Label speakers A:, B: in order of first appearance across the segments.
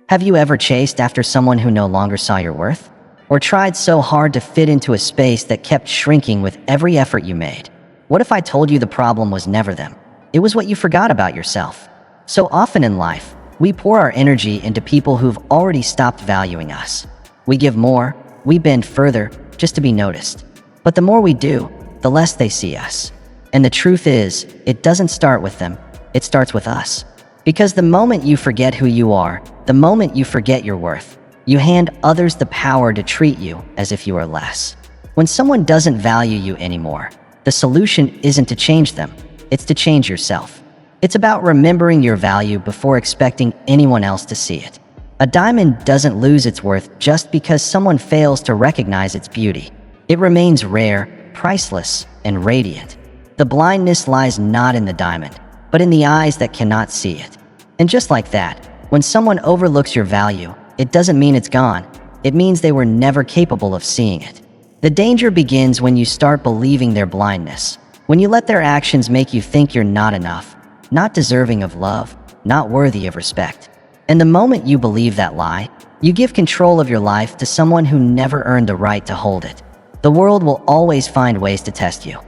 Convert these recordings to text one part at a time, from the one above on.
A: Have you ever chased after someone who no longer saw your worth? Or tried so hard to fit into a space that kept shrinking with every effort you made? What if I told you the problem was never them? It was what you forgot about yourself. So often in life, we pour our energy into people who've already stopped valuing us. We give more, we bend further, just to be noticed. But the more we do, the less they see us. And the truth is, it doesn't start with them, it starts with us. Because the moment you forget who you are, the moment you forget your worth, you hand others the power to treat you as if you are less. When someone doesn't value you anymore, the solution isn't to change them, it's to change yourself. It's about remembering your value before expecting anyone else to see it. A diamond doesn't lose its worth just because someone fails to recognize its beauty. It remains rare, priceless, and radiant. The blindness lies not in the diamond, but in the eyes that cannot see it. And just like that, when someone overlooks your value, it doesn't mean it's gone. It means they were never capable of seeing it. The danger begins when you start believing their blindness, when you let their actions make you think you're not enough, not deserving of love, not worthy of respect. And the moment you believe that lie, you give control of your life to someone who never earned the right to hold it. The world will always find ways to test you.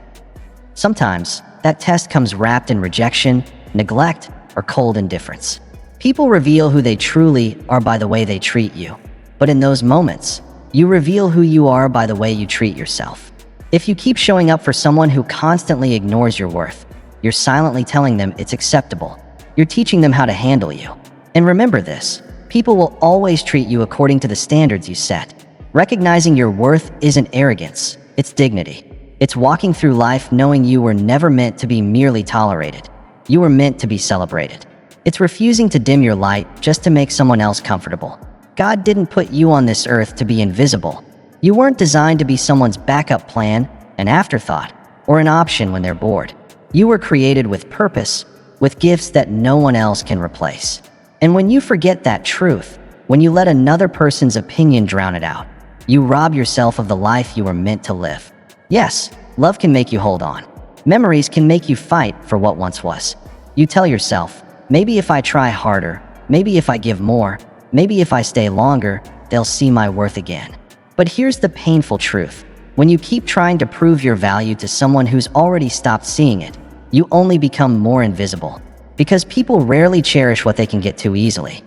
A: Sometimes, that test comes wrapped in rejection, neglect, or cold indifference. People reveal who they truly are by the way they treat you. But in those moments, you reveal who you are by the way you treat yourself. If you keep showing up for someone who constantly ignores your worth, you're silently telling them it's acceptable. You're teaching them how to handle you. And remember this, people will always treat you according to the standards you set. Recognizing your worth isn't arrogance, it's dignity. It's walking through life knowing you were never meant to be merely tolerated. You were meant to be celebrated. It's refusing to dim your light just to make someone else comfortable. God didn't put you on this earth to be invisible. You weren't designed to be someone's backup plan, an afterthought, or an option when they're bored. You were created with purpose, with gifts that no one else can replace. And when you forget that truth, when you let another person's opinion drown it out, you rob yourself of the life you were meant to live. Yes, love can make you hold on. Memories can make you fight for what once was. You tell yourself, maybe if I try harder, maybe if I give more, maybe if I stay longer, they'll see my worth again. But here's the painful truth. When you keep trying to prove your value to someone who's already stopped seeing it, you only become more invisible. Because people rarely cherish what they can get too easily.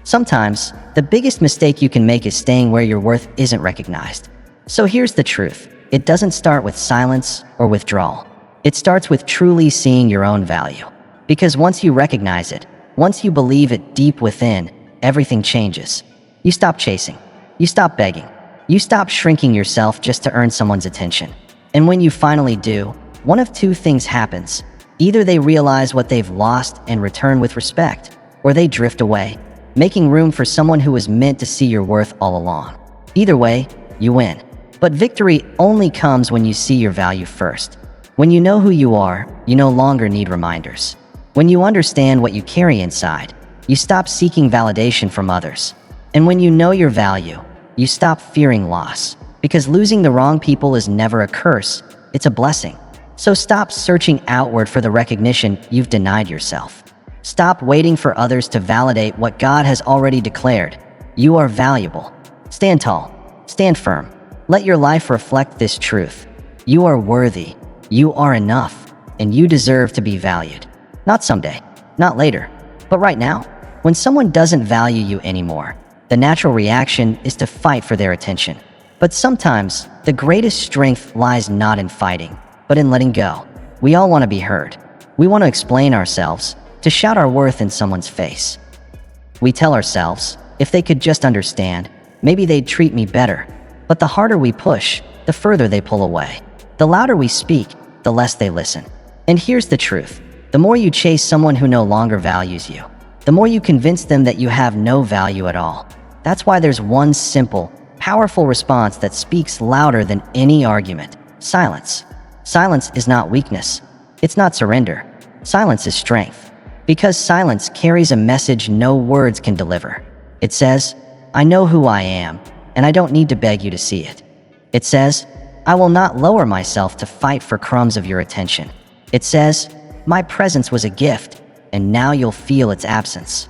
A: Sometimes, the biggest mistake you can make is staying where your worth isn't recognized. So here's the truth. It doesn't start with silence or withdrawal. It starts with truly seeing your own value. Because once you recognize it, once you believe it deep within, everything changes. You stop chasing. You stop begging. You stop shrinking yourself just to earn someone's attention. And when you finally do, one of two things happens. Either they realize what they've lost and return with respect, or they drift away, making room for someone who was meant to see your worth all along. Either way, you win. But victory only comes when you see your value first. When you know who you are, you no longer need reminders. When you understand what you carry inside, you stop seeking validation from others. And when you know your value, you stop fearing loss. Because losing the wrong people is never a curse, it's a blessing. So stop searching outward for the recognition you've denied yourself. Stop waiting for others to validate what God has already declared. You are valuable. Stand tall. Stand firm. Let your life reflect this truth. You are worthy. You are enough. And you deserve to be valued. Not someday. Not later. But right now. When someone doesn't value you anymore, the natural reaction is to fight for their attention. But sometimes, the greatest strength lies not in fighting, but in letting go. We all want to be heard. We want to explain ourselves, to shout our worth in someone's face. We tell ourselves, if they could just understand, maybe they'd treat me better. But the harder we push, the further they pull away. The louder we speak, the less they listen. And here's the truth. The more you chase someone who no longer values you, the more you convince them that you have no value at all. That's why there's one simple, powerful response that speaks louder than any argument. Silence. Silence is not weakness. It's not surrender. Silence is strength. Because silence carries a message no words can deliver. It says, I know who I am, and I don't need to beg you to see it. It says, I will not lower myself to fight for crumbs of your attention. It says, my presence was a gift, and now you'll feel its absence.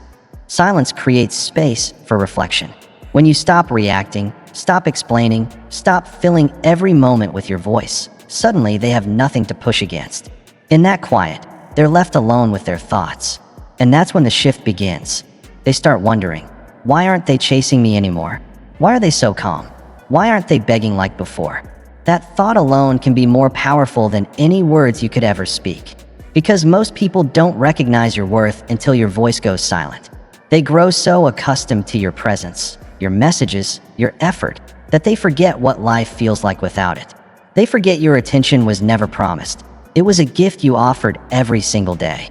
A: Silence creates space for reflection. When you stop reacting, stop explaining, stop filling every moment with your voice, suddenly they have nothing to push against. In that quiet, they're left alone with their thoughts. And that's when the shift begins. They start wondering, why aren't they chasing me anymore? Why are they so calm? Why aren't they begging like before? That thought alone can be more powerful than any words you could ever speak. Because most people don't recognize your worth until your voice goes silent. They grow so accustomed to your presence, your messages, your effort, that they forget what life feels like without it. They forget your attention was never promised. It was a gift you offered every single day.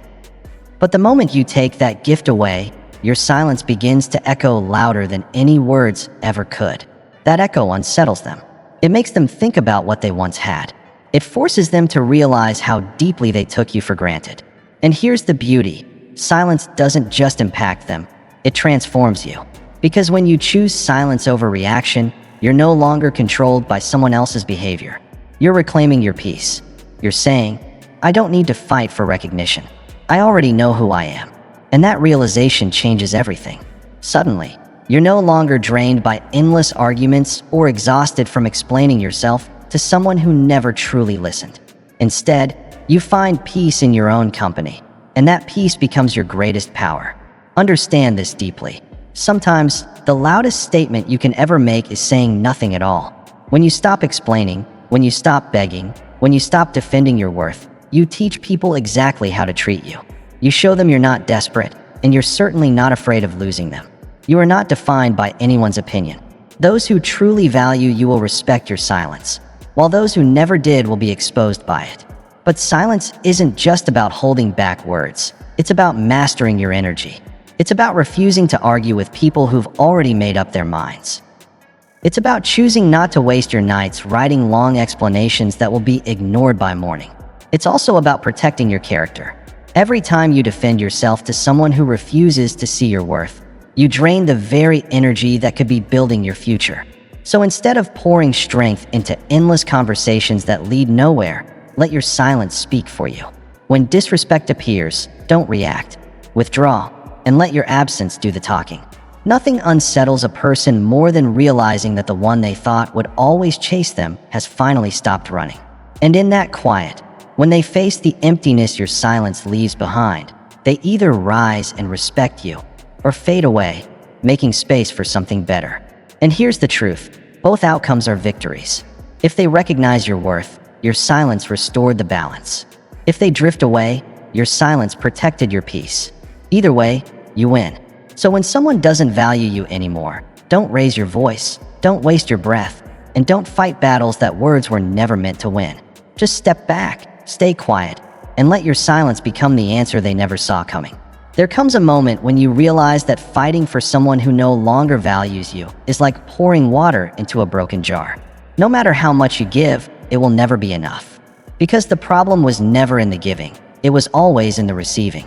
A: But the moment you take that gift away, your silence begins to echo louder than any words ever could. That echo unsettles them. It makes them think about what they once had. It forces them to realize how deeply they took you for granted. And here's the beauty. Silence doesn't just impact them, it transforms you. Because when you choose silence over reaction, you're no longer controlled by someone else's behavior. You're reclaiming your peace. You're saying, I don't need to fight for recognition. I already know who I am. And that realization changes everything. Suddenly, you're no longer drained by endless arguments or exhausted from explaining yourself to someone who never truly listened. Instead, you find peace in your own company, and that peace becomes your greatest power. Understand this deeply. Sometimes, the loudest statement you can ever make is saying nothing at all. When you stop explaining, when you stop begging, when you stop defending your worth, you teach people exactly how to treat you. You show them you're not desperate, and you're certainly not afraid of losing them. You are not defined by anyone's opinion. Those who truly value you will respect your silence, while those who never did will be exposed by it. But silence isn't just about holding back words. It's about mastering your energy. It's about refusing to argue with people who've already made up their minds. It's about choosing not to waste your nights writing long explanations that will be ignored by morning. It's also about protecting your character. Every time you defend yourself to someone who refuses to see your worth, you drain the very energy that could be building your future. So instead of pouring strength into endless conversations that lead nowhere, let your silence speak for you. When disrespect appears, don't react. Withdraw, and let your absence do the talking. Nothing unsettles a person more than realizing that the one they thought would always chase them has finally stopped running. And in that quiet, when they face the emptiness your silence leaves behind, they either rise and respect you, or fade away, making space for something better. And here's the truth, both outcomes are victories. If they recognize your worth, your silence restored the balance. If they drift away, your silence protected your peace. Either way, you win. So when someone doesn't value you anymore, don't raise your voice, don't waste your breath, and don't fight battles that words were never meant to win. Just step back, stay quiet, and let your silence become the answer they never saw coming. There comes a moment when you realize that fighting for someone who no longer values you is like pouring water into a broken jar. No matter how much you give, it will never be enough. Because the problem was never in the giving, it was always in the receiving.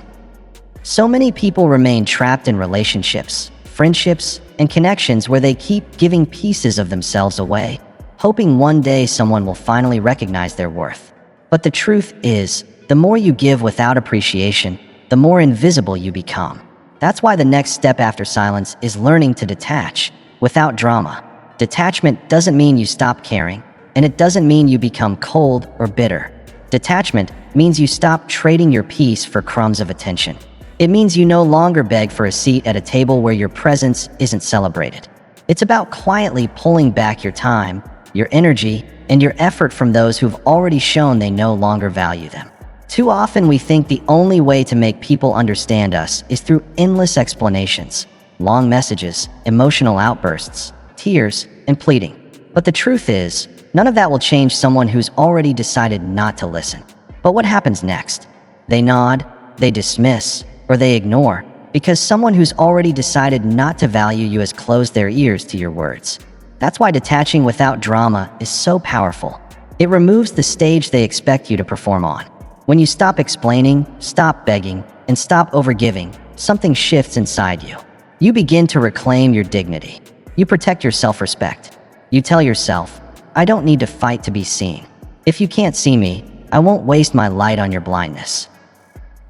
A: So many people remain trapped in relationships, friendships, and connections where they keep giving pieces of themselves away, hoping one day someone will finally recognize their worth. But the truth is, the more you give without appreciation, the more invisible you become. That's why the next step after silence is learning to detach, without drama. Detachment doesn't mean you stop caring, and it doesn't mean you become cold or bitter. Detachment means you stop trading your peace for crumbs of attention. It means you no longer beg for a seat at a table where your presence isn't celebrated. It's about quietly pulling back your time, your energy, and your effort from those who've already shown they no longer value them. Too often we think the only way to make people understand us is through endless explanations, long messages, emotional outbursts, tears, and pleading. But the truth is, none of that will change someone who's already decided not to listen. But what happens next? They nod, they dismiss, or they ignore, because someone who's already decided not to value you has closed their ears to your words. That's why detaching without drama is so powerful. It removes the stage they expect you to perform on. When you stop explaining, stop begging, and stop overgiving, something shifts inside you. You begin to reclaim your dignity. You protect your self-respect. You tell yourself, I don't need to fight to be seen. If you can't see me, I won't waste my light on your blindness.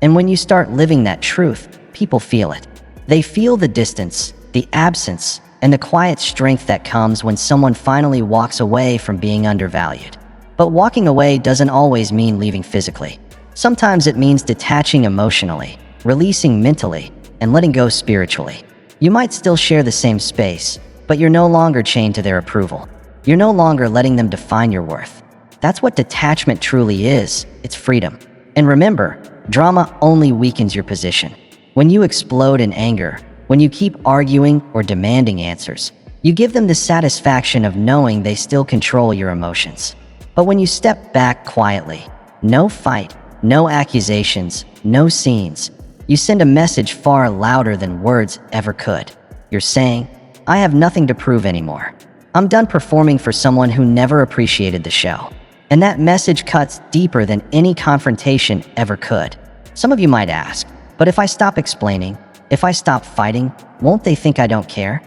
A: And when you start living that truth, people feel it. They feel the distance, the absence, and the quiet strength that comes when someone finally walks away from being undervalued. But walking away doesn't always mean leaving physically. Sometimes it means detaching emotionally, releasing mentally, and letting go spiritually. You might still share the same space, but you're no longer chained to their approval. You're no longer letting them define your worth. That's what detachment truly is. It's freedom. And remember, drama only weakens your position. When you explode in anger, when you keep arguing or demanding answers, you give them the satisfaction of knowing they still control your emotions. But when you step back quietly, no fight, no accusations, no scenes, you send a message far louder than words ever could. You're saying, I have nothing to prove anymore. I'm done performing for someone who never appreciated the show. And that message cuts deeper than any confrontation ever could. Some of you might ask, but if I stop explaining, if I stop fighting, won't they think I don't care?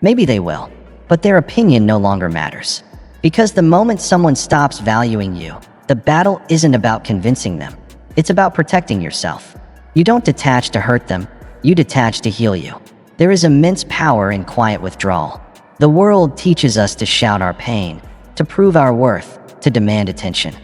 A: Maybe they will, but their opinion no longer matters. Because the moment someone stops valuing you, the battle isn't about convincing them. It's about protecting yourself. You don't detach to hurt them, you detach to heal you. There is immense power in quiet withdrawal. The world teaches us to shout our pain, to prove our worth, to demand attention.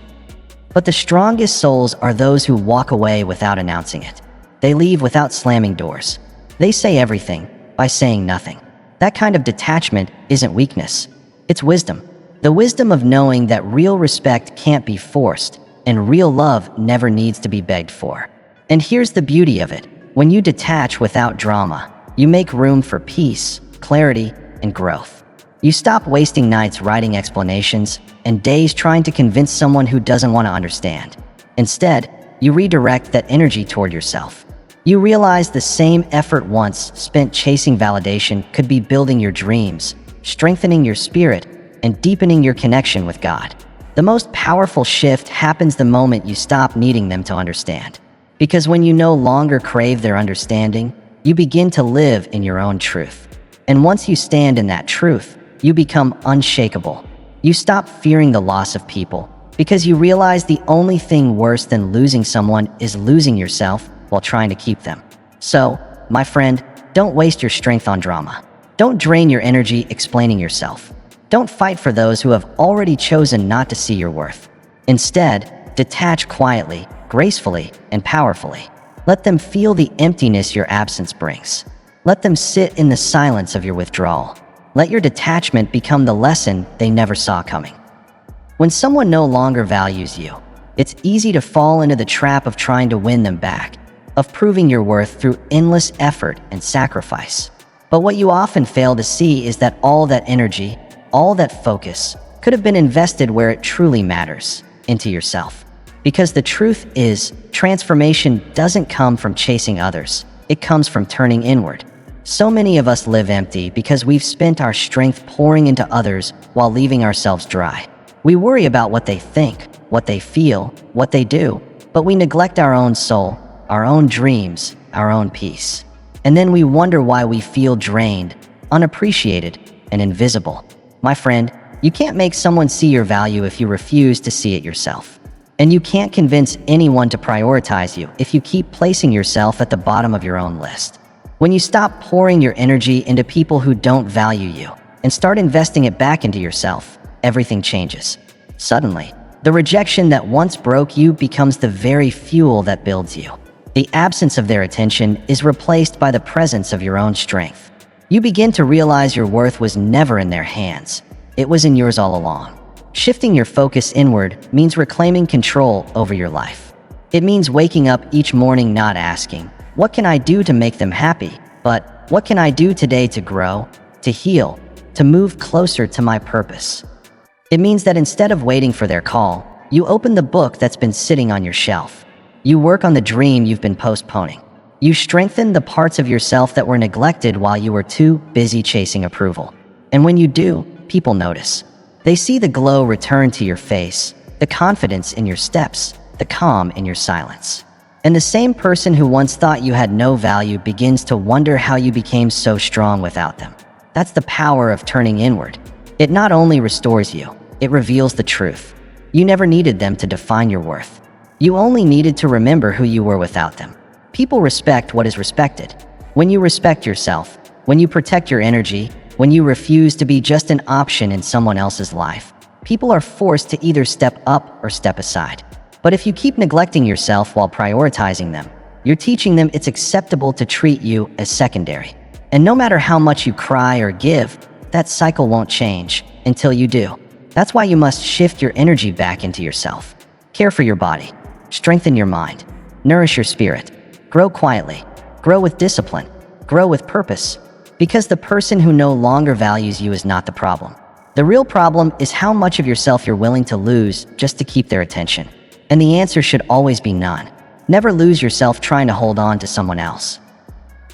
A: But the strongest souls are those who walk away without announcing it. They leave without slamming doors. They say everything by saying nothing. That kind of detachment isn't weakness. It's wisdom. The wisdom of knowing that real respect can't be forced and real love never needs to be begged for. And here's the beauty of it. When you detach without drama, you make room for peace, clarity, and growth. You stop wasting nights writing explanations and days trying to convince someone who doesn't want to understand. Instead, you redirect that energy toward yourself. You realize the same effort once spent chasing validation could be building your dreams, strengthening your spirit, and deepening your connection with God. The most powerful shift happens the moment you stop needing them to understand. Because when you no longer crave their understanding, you begin to live in your own truth. And once you stand in that truth, you become unshakable. You stop fearing the loss of people because you realize the only thing worse than losing someone is losing yourself while trying to keep them. So, my friend, don't waste your strength on drama. Don't drain your energy explaining yourself. Don't fight for those who have already chosen not to see your worth. Instead, detach quietly, gracefully, and powerfully. Let them feel the emptiness your absence brings. Let them sit in the silence of your withdrawal. Let your detachment become the lesson they never saw coming. When someone no longer values you, it's easy to fall into the trap of trying to win them back, of proving your worth through endless effort and sacrifice. But what you often fail to see is that all that energy, all that focus, could have been invested where it truly matters, into yourself. Because the truth is, transformation doesn't come from chasing others, it comes from turning inward. So many of us live empty because we've spent our strength pouring into others while leaving ourselves dry. We worry about what they think, what they feel, what they do, but we neglect our own soul, our own dreams, our own peace. And then we wonder why we feel drained, unappreciated, and invisible. My friend, you can't make someone see your value if you refuse to see it yourself. And you can't convince anyone to prioritize you if you keep placing yourself at the bottom of your own list. When you stop pouring your energy into people who don't value you and start investing it back into yourself, everything changes. Suddenly, the rejection that once broke you becomes the very fuel that builds you. The absence of their attention is replaced by the presence of your own strength. You begin to realize your worth was never in their hands. It was in yours all along. Shifting your focus inward means reclaiming control over your life. It means waking up each morning not asking, what can I do to make them happy? But what can I do today to grow, to heal, to move closer to my purpose? It means that instead of waiting for their call, you open the book that's been sitting on your shelf. You work on the dream you've been postponing. You strengthen the parts of yourself that were neglected while you were too busy chasing approval. And when you do, people notice. They see the glow return to your face, the confidence in your steps, the calm in your silence. And the same person who once thought you had no value begins to wonder how you became so strong without them. That's the power of turning inward. It not only restores you, it reveals the truth. You never needed them to define your worth. You only needed to remember who you were without them. People respect what is respected. When you respect yourself, when you protect your energy, when you refuse to be just an option in someone else's life, people are forced to either step up or step aside. But if you keep neglecting yourself while prioritizing them, you're teaching them it's acceptable to treat you as secondary. And no matter how much you cry or give, that cycle won't change until you do. That's why you must shift your energy back into yourself. Care for your body, strengthen your mind, nourish your spirit, grow quietly, grow with discipline, grow with purpose. Because the person who no longer values you is not the problem. The real problem is how much of yourself you're willing to lose just to keep their attention. And the answer should always be none. Never lose yourself trying to hold on to someone else.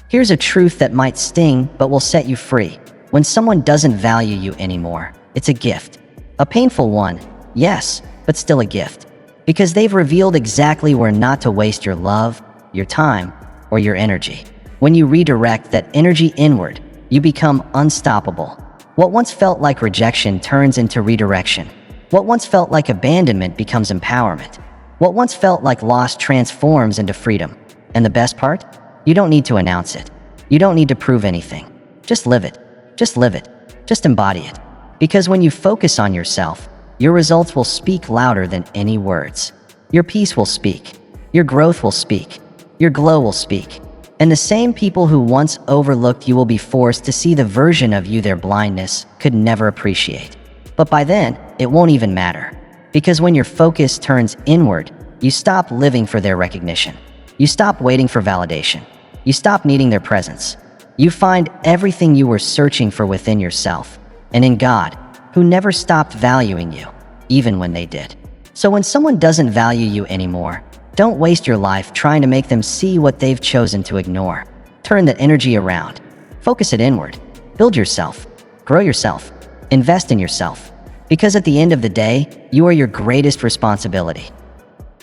A: Here's a truth that might sting but will set you free. When someone doesn't value you anymore, it's a gift. A painful one, yes, but still a gift. Because they've revealed exactly where not to waste your love, your time, or your energy. When you redirect that energy inward, you become unstoppable. What once felt like rejection turns into redirection. What once felt like abandonment becomes empowerment. What once felt like loss transforms into freedom. And the best part? You don't need to announce it. You don't need to prove anything. Just live it. Just live it. Just embody it. Because when you focus on yourself, your results will speak louder than any words. Your peace will speak. Your growth will speak. Your glow will speak. And the same people who once overlooked you will be forced to see the version of you their blindness could never appreciate. But by then, it won't even matter. Because when your focus turns inward, you stop living for their recognition. You stop waiting for validation. You stop needing their presence. You find everything you were searching for within yourself and in God, who never stopped valuing you, even when they did. So when someone doesn't value you anymore, don't waste your life trying to make them see what they've chosen to ignore. Turn the energy around. Focus it inward. Build yourself. Grow yourself. Invest in yourself. Because at the end of the day, you are your greatest responsibility.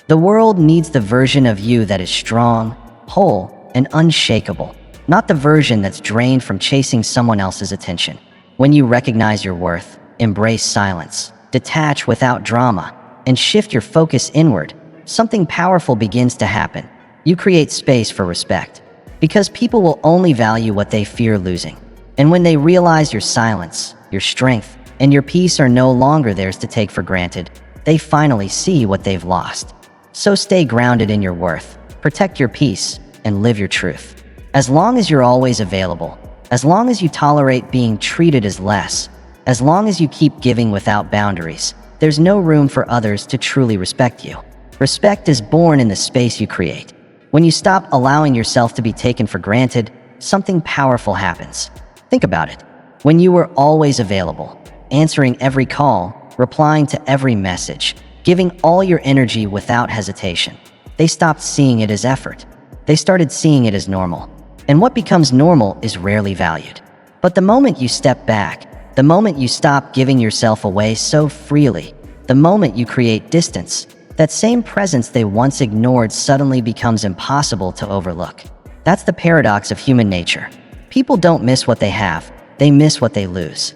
A: The world needs the version of you that is strong, whole, and unshakable, not the version that's drained from chasing someone else's attention. When you recognize your worth, embrace silence, detach without drama, and shift your focus inward, something powerful begins to happen. You create space for respect, because people will only value what they fear losing. And when they realize your silence, your strength, and your peace are no longer theirs to take for granted, they finally see what they've lost. So stay grounded in your worth, protect your peace, and live your truth. As long as you're always available, as long as you tolerate being treated as less, as long as you keep giving without boundaries, there's no room for others to truly respect you. Respect is born in the space you create. When you stop allowing yourself to be taken for granted, something powerful happens. Think about it. When you were always available, answering every call, replying to every message, giving all your energy without hesitation, they stopped seeing it as effort. They started seeing it as normal. And what becomes normal is rarely valued. But the moment you step back, the moment you stop giving yourself away so freely, the moment you create distance, that same presence they once ignored suddenly becomes impossible to overlook. That's the paradox of human nature. People don't miss what they have, they miss what they lose.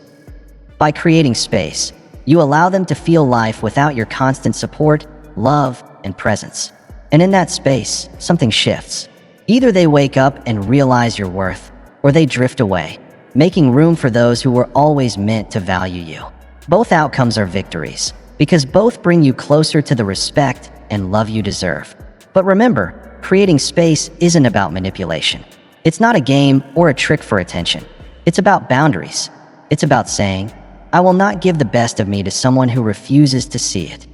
A: By creating space, you allow them to feel life without your constant support, love, and presence. And in that space, something shifts. Either they wake up and realize your worth, or they drift away, making room for those who were always meant to value you. Both outcomes are victories, because both bring you closer to the respect and love you deserve. But remember, creating space isn't about manipulation. It's not a game or a trick for attention. It's about boundaries. It's about saying, I will not give the best of me to someone who refuses to see it.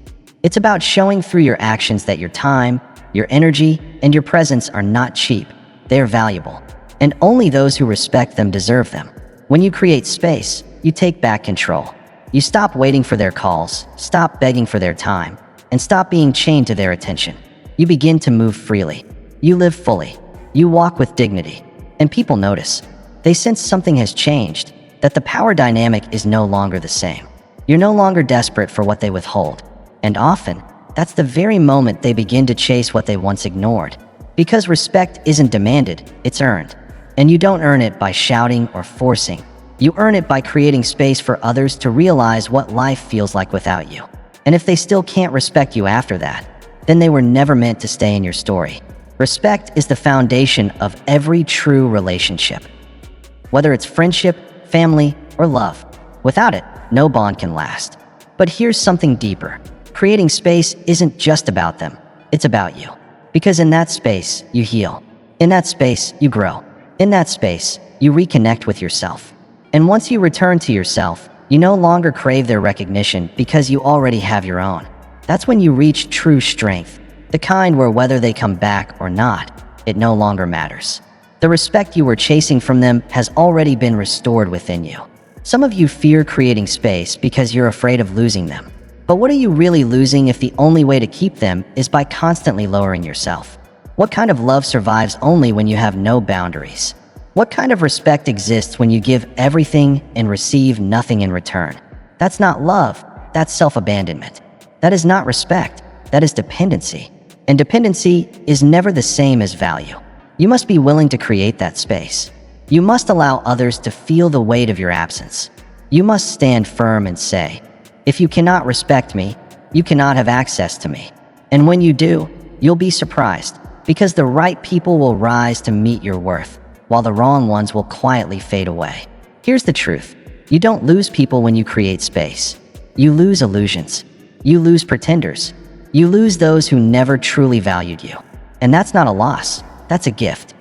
A: It's about showing through your actions that your time, your energy, and your presence are not cheap. They're valuable. And only those who respect them deserve them. When you create space, you take back control. You stop waiting for their calls, stop begging for their time, and stop being chained to their attention. You begin to move freely. You live fully. You walk with dignity. And people notice. They sense something has changed, that the power dynamic is no longer the same. You're no longer desperate for what they withhold. And often, that's the very moment they begin to chase what they once ignored. Because respect isn't demanded, it's earned. And you don't earn it by shouting or forcing. You earn it by creating space for others to realize what life feels like without you. And if they still can't respect you after that, then they were never meant to stay in your story. Respect is the foundation of every true relationship. Whether it's friendship, family, or love, without it, no bond can last. But here's something deeper. Creating space isn't just about them, it's about you. Because in that space, you heal. In that space, you grow. In that space, you reconnect with yourself. And once you return to yourself, you no longer crave their recognition because you already have your own. That's when you reach true strength, the kind where whether they come back or not, it no longer matters. The respect you were chasing from them has already been restored within you. Some of you fear creating space because you're afraid of losing them. But what are you really losing if the only way to keep them is by constantly lowering yourself? What kind of love survives only when you have no boundaries? What kind of respect exists when you give everything and receive nothing in return? That's not love, that's self-abandonment. That is not respect, that is dependency. And dependency is never the same as value. You must be willing to create that space. You must allow others to feel the weight of your absence. You must stand firm and say, if you cannot respect me, you cannot have access to me. And when you do, you'll be surprised, because the right people will rise to meet your worth, while the wrong ones will quietly fade away. Here's the truth. You don't lose people when you create space. You lose illusions. You lose pretenders. You lose those who never truly valued you. And that's not a loss, that's a gift.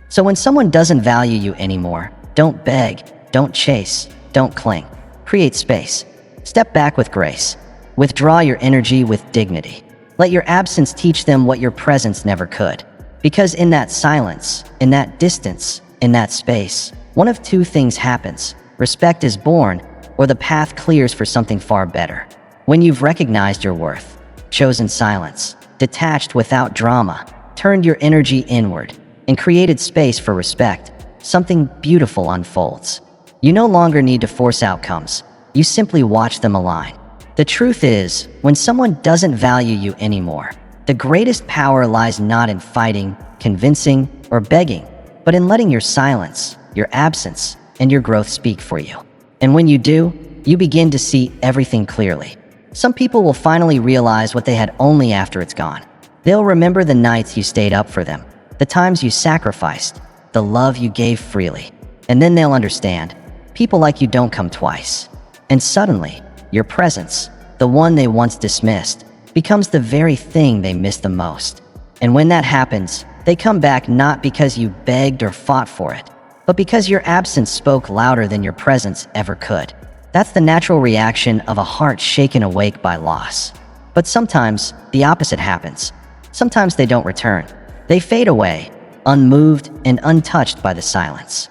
A: So when someone doesn't value you anymore, don't beg, don't chase, don't cling. Create space. Step back with grace. Withdraw your energy with dignity. Let your absence teach them what your presence never could. Because in that silence, in that distance, in that space, one of two things happens. Respect is born, or the path clears for something far better. When you've recognized your worth, chosen silence, detached without drama, turned your energy inward, and created space for respect, something beautiful unfolds. You no longer need to force outcomes. You simply watch them align. The truth is, when someone doesn't value you anymore, the greatest power lies not in fighting, convincing, or begging, but in letting your silence, your absence, and your growth speak for you. And when you do, you begin to see everything clearly. Some people will finally realize what they had only after it's gone. They'll remember the nights you stayed up for them, the times you sacrificed, the love you gave freely. And then they'll understand, people like you don't come twice. And suddenly, your presence, the one they once dismissed, becomes the very thing they miss the most. And when that happens, they come back not because you begged or fought for it, but because your absence spoke louder than your presence ever could. That's the natural reaction of a heart shaken awake by loss. But sometimes, the opposite happens. Sometimes they don't return. They fade away, unmoved and untouched by the silence.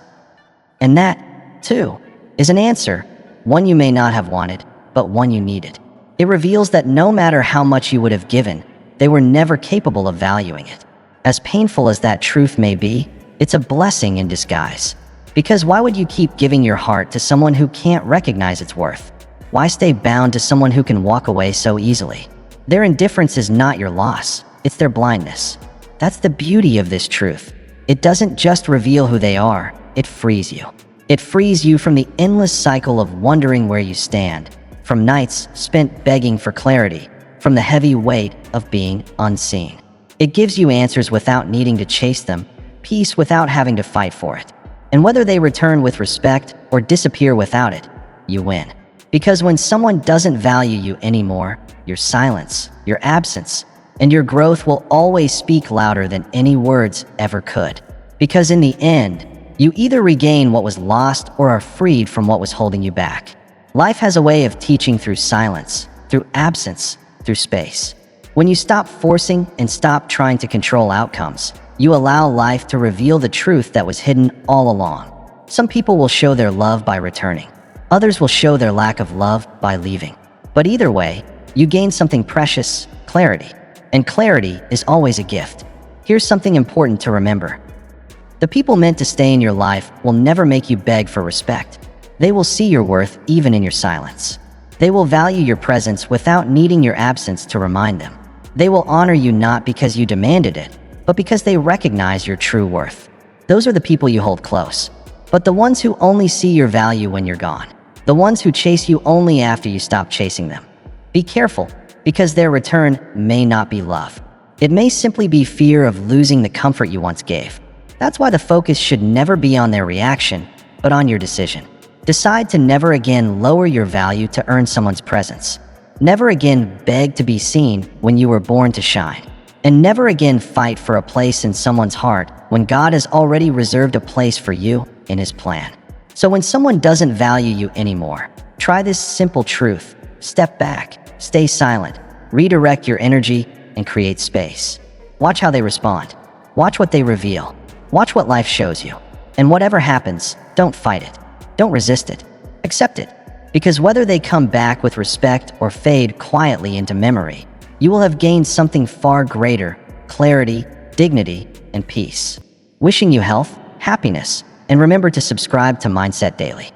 A: And that, too, is an answer. One you may not have wanted, but one you needed. It reveals that no matter how much you would have given, they were never capable of valuing it. As painful as that truth may be, it's a blessing in disguise. Because why would you keep giving your heart to someone who can't recognize its worth? Why stay bound to someone who can walk away so easily? Their indifference is not your loss, it's their blindness. That's the beauty of this truth. It doesn't just reveal who they are, it frees you. It frees you from the endless cycle of wondering where you stand, from nights spent begging for clarity, from the heavy weight of being unseen. It gives you answers without needing to chase them, peace without having to fight for it. And whether they return with respect or disappear without it, you win. Because when someone doesn't value you anymore, your silence, your absence, and your growth will always speak louder than any words ever could. Because in the end, you either regain what was lost or are freed from what was holding you back. Life has a way of teaching through silence, through absence, through space. When you stop forcing and stop trying to control outcomes, you allow life to reveal the truth that was hidden all along. Some people will show their love by returning. Others will show their lack of love by leaving. But either way, you gain something precious, clarity. And clarity is always a gift. Here's something important to remember. The people meant to stay in your life will never make you beg for respect. They will see your worth even in your silence. They will value your presence without needing your absence to remind them. They will honor you not because you demanded it, but because they recognize your true worth. Those are the people you hold close. But the ones who only see your value when you're gone, the ones who chase you only after you stop chasing them, be careful, because their return may not be love. It may simply be fear of losing the comfort you once gave. That's why the focus should never be on their reaction, but on your decision. Decide to never again lower your value to earn someone's presence. Never again beg to be seen when you were born to shine. And never again fight for a place in someone's heart when God has already reserved a place for you in His plan. So when someone doesn't value you anymore, try this simple truth. Step back, stay silent, redirect your energy, and create space. Watch how they respond. Watch what they reveal. Watch what life shows you. And whatever happens, don't fight it. Don't resist it. Accept it. Because whether they come back with respect or fade quietly into memory, you will have gained something far greater: clarity, dignity, and peace. Wishing you health, happiness, and remember to subscribe to Mindset Daily.